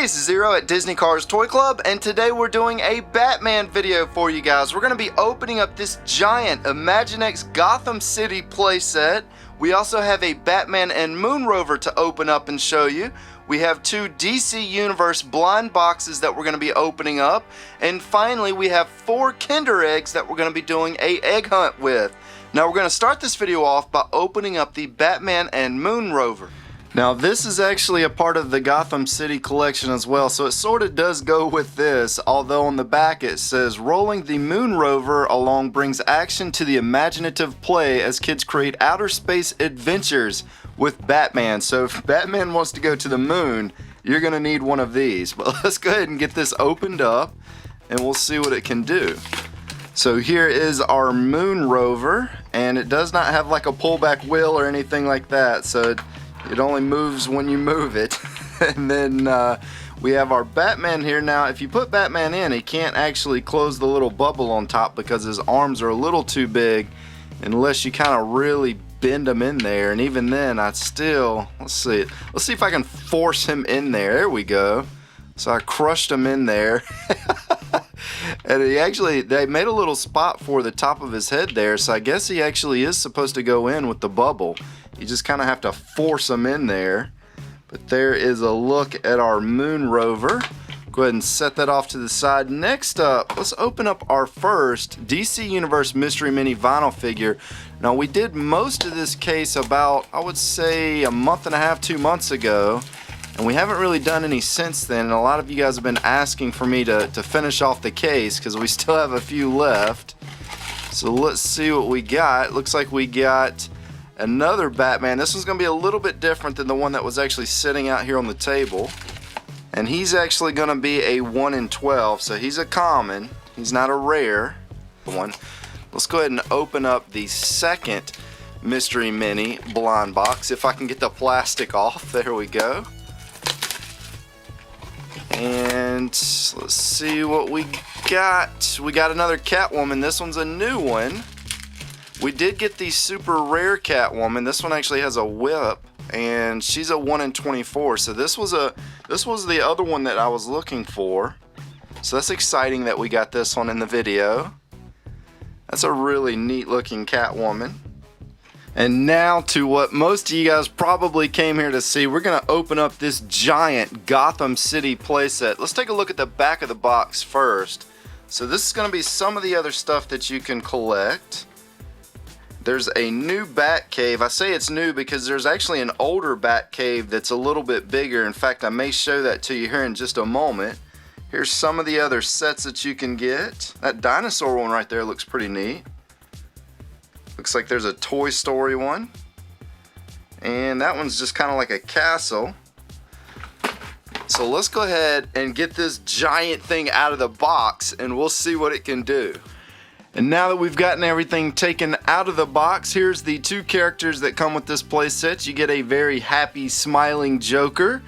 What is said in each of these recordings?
This is Zero at Disney Cars Toy Club, and today we're doing a Batman video for you guys. We're going to be opening up this giant Imaginext Gotham City playset. We also have a Batman and Moon Rover to open up and show you. We have two DC Universe blind boxes that we're going to be opening up. And finally, we have 4 Kinder Eggs that we're going to be doing a egg hunt with. Now, we're going to start this video off by opening up the Batman and Moon Rover. Now, this is actually a part of the Gotham City collection as well, so it sort of does go with this, although on the back it says, rolling the Moon Rover along brings action to the imaginative play as kids create outer space adventures with Batman. So if Batman wants to go to the moon, you're going to need one of these. But let's go ahead and get this opened up, and we'll see what it can do. So here is our Moon Rover, and it does not have like a pullback wheel or anything like that, so it only moves when you move it. And then we have our Batman here. Now, if you put Batman in, he can't actually close the little bubble on top because his arms are a little too big unless you kind of really bend him in there. And even then, I'd still, let's see if I can force him in there. There we go. So I crushed him in there. And they made a little spot for the top of his head there, so I guess he actually is supposed to go in with the bubble. You just kind of have to force him in there. But there is a look at our Moon Rover. Go ahead and set that off to the side. Next up, let's open up our first DC Universe Mystery Mini vinyl figure. Now, we did most of this case about, I would say, a month and a half, 2 months ago. And we haven't really done any since then, and a lot of you guys have been asking for me to finish off the case because we still have a few left. So let's see what we got. Looks like we got another Batman. This one's going to be a little bit different than the one that was actually sitting out here on the table. And he's actually going to be a 1 in 12, so he's a common. He's not a rare one. Let's go ahead and open up the second Mystery Mini blind box. If I can get the plastic off. There we go. And let's see what we got. We got another Catwoman. This one's a new one. We did get the super rare Catwoman. This one actually has a whip, and she's a 1 in 24. So this was the other one that I was looking for. So that's exciting that we got this one in the video. That's a really neat looking Catwoman. And now to what most of you guys probably came here to see. We're going to open up this giant Gotham City playset. Let's take a look at the back of the box first. So this is going to be some of the other stuff that you can collect. There's a new Batcave. I say it's new because there's actually an older Batcave that's a little bit bigger. In fact, I may show that to you here in just a moment. Here's some of the other sets that you can get. That dinosaur one right there looks pretty neat. Looks like there's a Toy Story one. And that one's just kind of like a castle. So let's go ahead and get this giant thing out of the box and we'll see what it can do. And now that we've gotten everything taken out of the box, here's the 2 characters that come with this playset. You get a very happy, smiling Joker.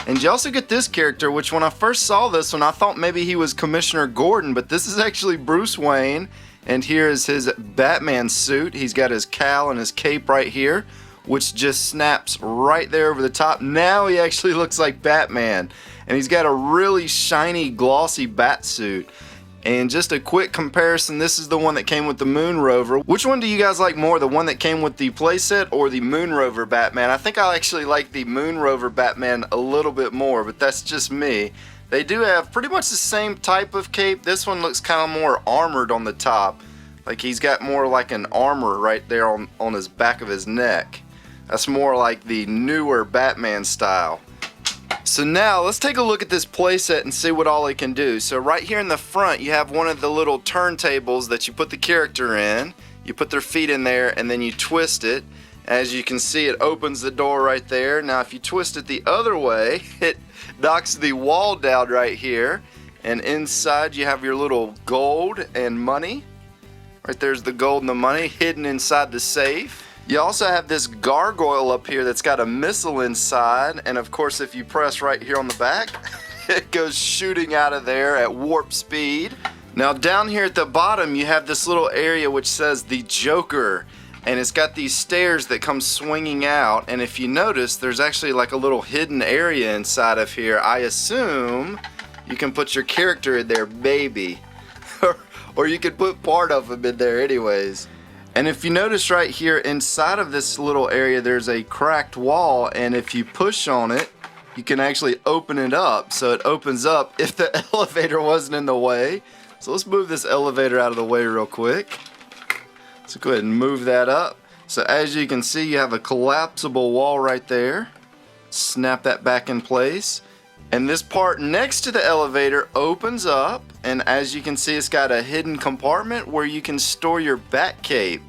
And you also get this character, which when I first saw this one, I thought maybe he was Commissioner Gordon, but this is actually Bruce Wayne. And here is his Batman suit. He's got his cowl and his cape right here, which just snaps right there over the top. Now he actually looks like Batman. And he's got a really shiny, glossy bat suit. And just a quick comparison, this is the one that came with the Moon Rover. Which one do you guys like more, the one that came with the playset or the Moon Rover Batman? I think I actually like the Moon Rover Batman a little bit more, but that's just me. They do have pretty much the same type of cape. This one looks kind of more armored on the top. Like he's got more like an armor right there on his back of his neck. That's more like the newer Batman style. So now let's take a look at this playset and see what all it can do. So right here in the front you have one of the little turntables that you put the character in. You put their feet in there and then you twist it. As you can see, it opens the door right there. Now if you twist it the other way, it knocks the wall down right here. And inside you have your little gold and money. Right there's the gold and the money hidden inside the safe. You also have this gargoyle up here that's got a missile inside. And of course, if you press right here on the back, it goes shooting out of there at warp speed. Now down here at the bottom, you have this little area which says the Joker. and it's got these stairs that come swinging out, and if you notice, there's actually like a little hidden area inside of here. I assume you can put your character in there, maybe. Or you could put part of them in there anyways. And if you notice right here inside of this little area, there's a cracked wall, and if you push on it, you can actually open it up. So it opens up if the elevator wasn't in the way. So let's move this elevator out of the way real quick. So go ahead and move that up. So as you can see, you have a collapsible wall right there. Snap that back in place. And this part next to the elevator opens up, and as you can see, it's got a hidden compartment where you can store your bat cape.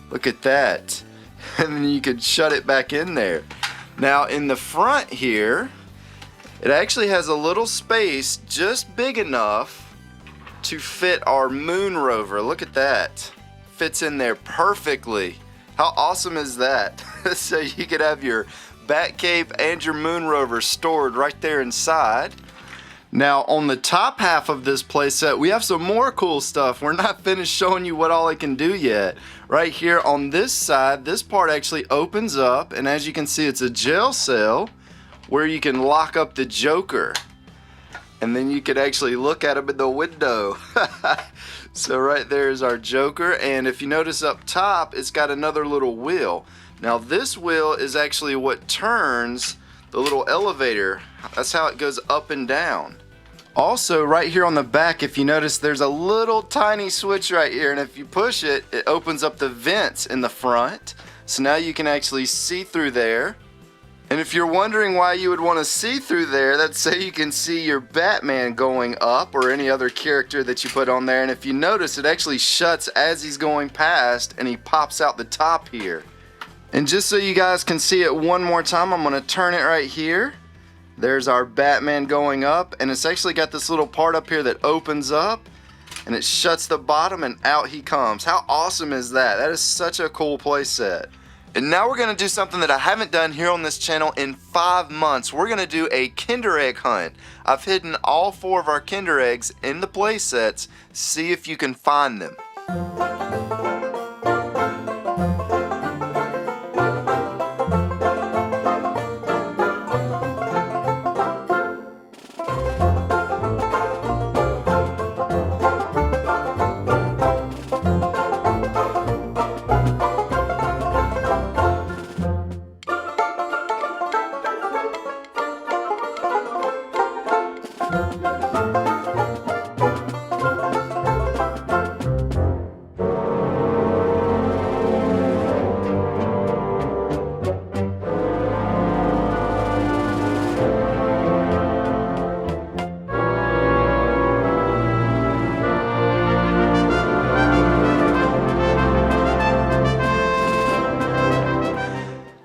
Look at that. And then you can shut it back in there. Now in the front here, it actually has a little space just big enough to fit our moon rover. Look at that. Fits in there perfectly. How awesome is that? So you could have your bat cape and your moon rover stored right there inside. Now on the top half of this playset, we have some more cool stuff. We're not finished showing you what all it can do yet. Right here on this side, this part actually opens up, and as you can see, it's a jail cell where you can lock up the Joker. And then you can actually look at him in the window. So right there is our Joker, and if you notice up top, it's got another little wheel. Now this wheel is actually what turns the little elevator. That's how it goes up and down. Also right here on the back, if you notice, there's a little tiny switch right here, and if you push it, it opens up the vents in the front. So now you can actually see through there. And if you're wondering why you would want to see through there, that's so you can see your Batman going up or any other character that you put on there. And if you notice, it actually shuts as he's going past, and he pops out the top here. And just so you guys can see it one more time, I'm going to turn it right here. There's our Batman going up, and it's actually got this little part up here that opens up, and it shuts the bottom, and out he comes. How awesome is that? That is such a cool playset. And now we're going to do something that I haven't done here on this channel in 5 months. We're going to do a Kinder Egg hunt. I've hidden all 4 of our Kinder Eggs in the playsets. See if you can find them.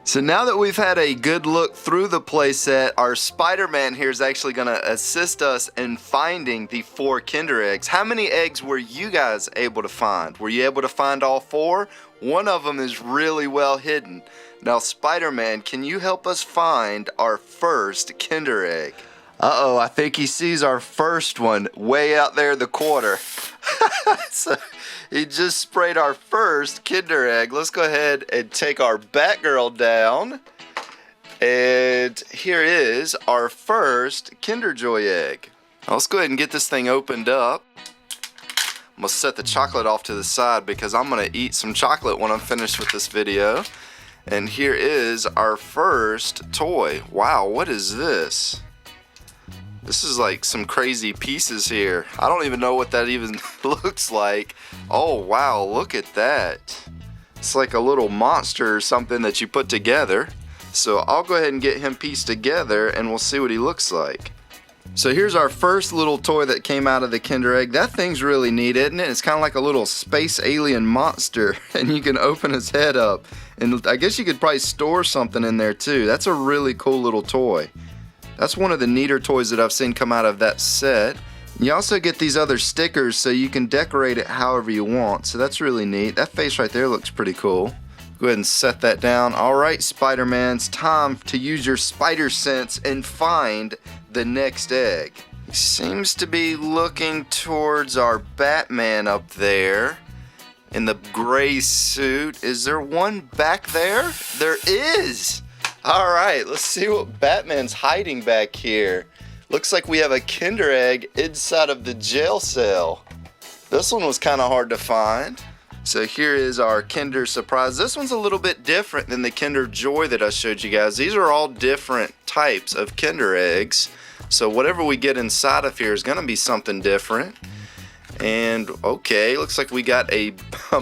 So now that we've had a good look through the playset, our Spider-Man here is actually going to assist us in finding the 4 Kinder Eggs. How many eggs were you guys able to find? Were you able to find all 4? One of them is really well hidden. Now Spider-Man, can you help us find our first Kinder Egg? Uh-oh, I think he sees our first one way out there in the corner. So he just sprayed our first Kinder Egg. Let's go ahead and take our Batgirl down. And here is our first Kinder Joy egg. Now let's go ahead and get this thing opened up. I'm going to set the chocolate off to the side because I'm going to eat some chocolate when I'm finished with this video. And here is our first toy. Wow, what is this? This is like some crazy pieces here. I don't even know what that even looks like. Oh wow, look at that. It's like a little monster or something that you put together. So I'll go ahead and get him pieced together and we'll see what he looks like. So here's our first little toy that came out of the Kinder Egg. That thing's really neat, isn't it? It's kind of like a little space alien monster, and you can open his head up. And I guess you could probably store something in there too. That's a really cool little toy. That's one of the neater toys that I've seen come out of that set. You also get these other stickers so you can decorate it however you want. So that's really neat. That face right there looks pretty cool. Go ahead and set that down. Alright, Spider-Man, it's time to use your spider sense and find the next egg. He seems to be looking towards our Batman up there. in the gray suit. Is there one back there? There is! Alright, let's see what Batman's hiding back here. Looks like we have a Kinder Egg inside of the jail cell. This one was kind of hard to find. So here is our Kinder Surprise. This one's a little bit different than the Kinder Joy that I showed you guys. These are all different types of Kinder Eggs. So whatever we get inside of here is going to be something different. And okay, looks like we got a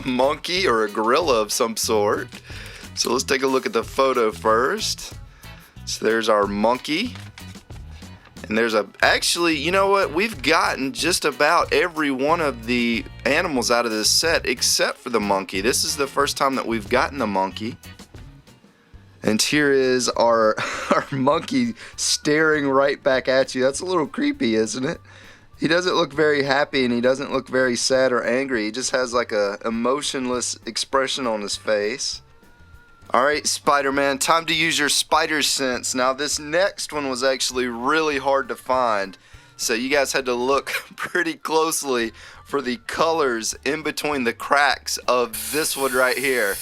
monkey or a gorilla of some sort. So let's take a look at the photo first. So there's our monkey. And there's actually, you know what? We've gotten just about every one of the animals out of this set except for the monkey. This is the first time that we've gotten the monkey. And here is our monkey staring right back at you. That's a little creepy, isn't it? He doesn't look very happy and he doesn't look very sad or angry. He just has like a emotionless expression on his face. Alright, Spider-Man, time to use your spider sense. Now this next one was actually really hard to find, so you guys had to look pretty closely for the colors in between the cracks of this one right here.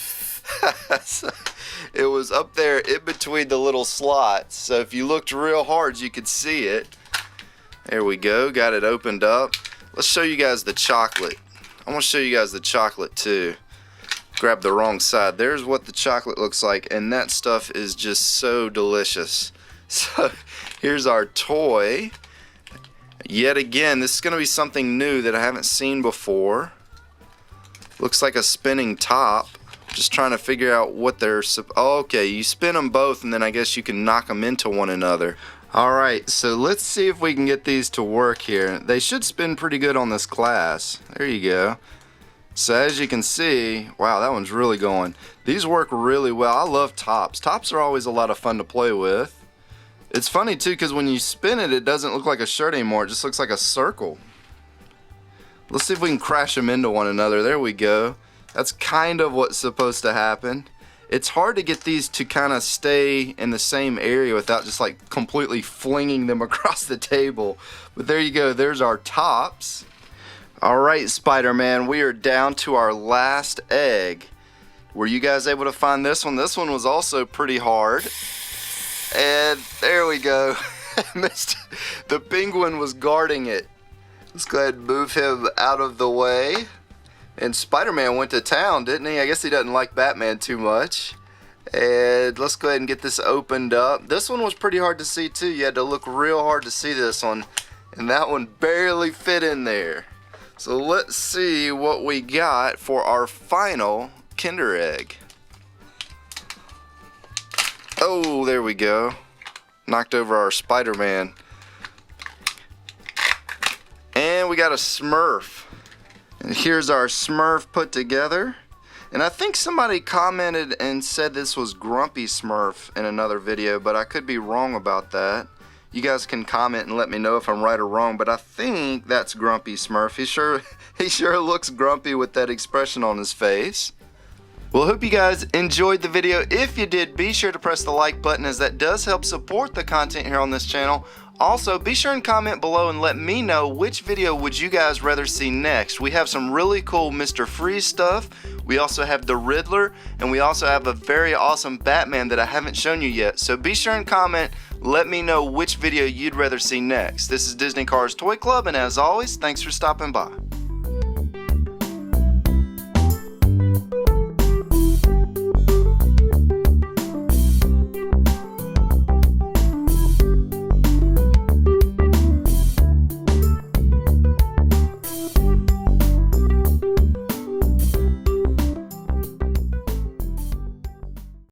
It was up there in between the little slots, so if you looked real hard you could see it. There we go, got it opened up. Let's show you guys the chocolate. I want to show you guys the chocolate too. Grab the wrong side. There's what the chocolate looks like, and that stuff is just so delicious. So here's our toy. Yet again, this is going to be something new that I haven't seen before. Looks like a spinning top. Just trying to figure out what they're okay, you spin them both and then I guess you can knock them into one another. Alright, so let's see if we can get these to work here. They should spin pretty good on this glass. There you go. So as you can see, wow, that one's really going. These work really well. I love tops. Tops are always a lot of fun to play with. It's funny too because when you spin it, it doesn't look like a shirt anymore. It just looks like a circle. Let's see if we can crash them into one another. There we go. That's kind of what's supposed to happen. It's hard to get these to kind of stay in the same area without just like completely flinging them across the table. But there you go. There's our tops. Alright, Spider-Man, we are down to our last egg. Were you guys able to find this one? This one was also pretty hard. And there we go. The penguin was guarding it. Let's go ahead and move him out of the way. And Spider-Man went to town, didn't he? I guess he doesn't like Batman too much. And let's go ahead and get this opened up. This one was pretty hard to see too. You had to look real hard to see this one. And that one barely fit in there. So let's see what we got for our final Kinder Egg. Oh, there we go. Knocked over our Spider-Man. And we got a Smurf. And here's our Smurf put together. And I think somebody commented and said this was Grumpy Smurf in another video, but I could be wrong about that. You guys can comment and let me know if I'm right or wrong, but I think that's Grumpy Smurf. He sure looks grumpy with that expression on his face. Well, hope you guys enjoyed the video. If you did, be sure to press the like button as that does help support the content here on this channel. Also, be sure and comment below and let me know which video would you guys rather see next. We have some really cool Mr. Freeze stuff. We also have the Riddler, and we also have a very awesome Batman that I haven't shown you yet. So be sure and comment, let me know which video you'd rather see next. This is Disney Cars Toy Club, and as always, thanks for stopping by.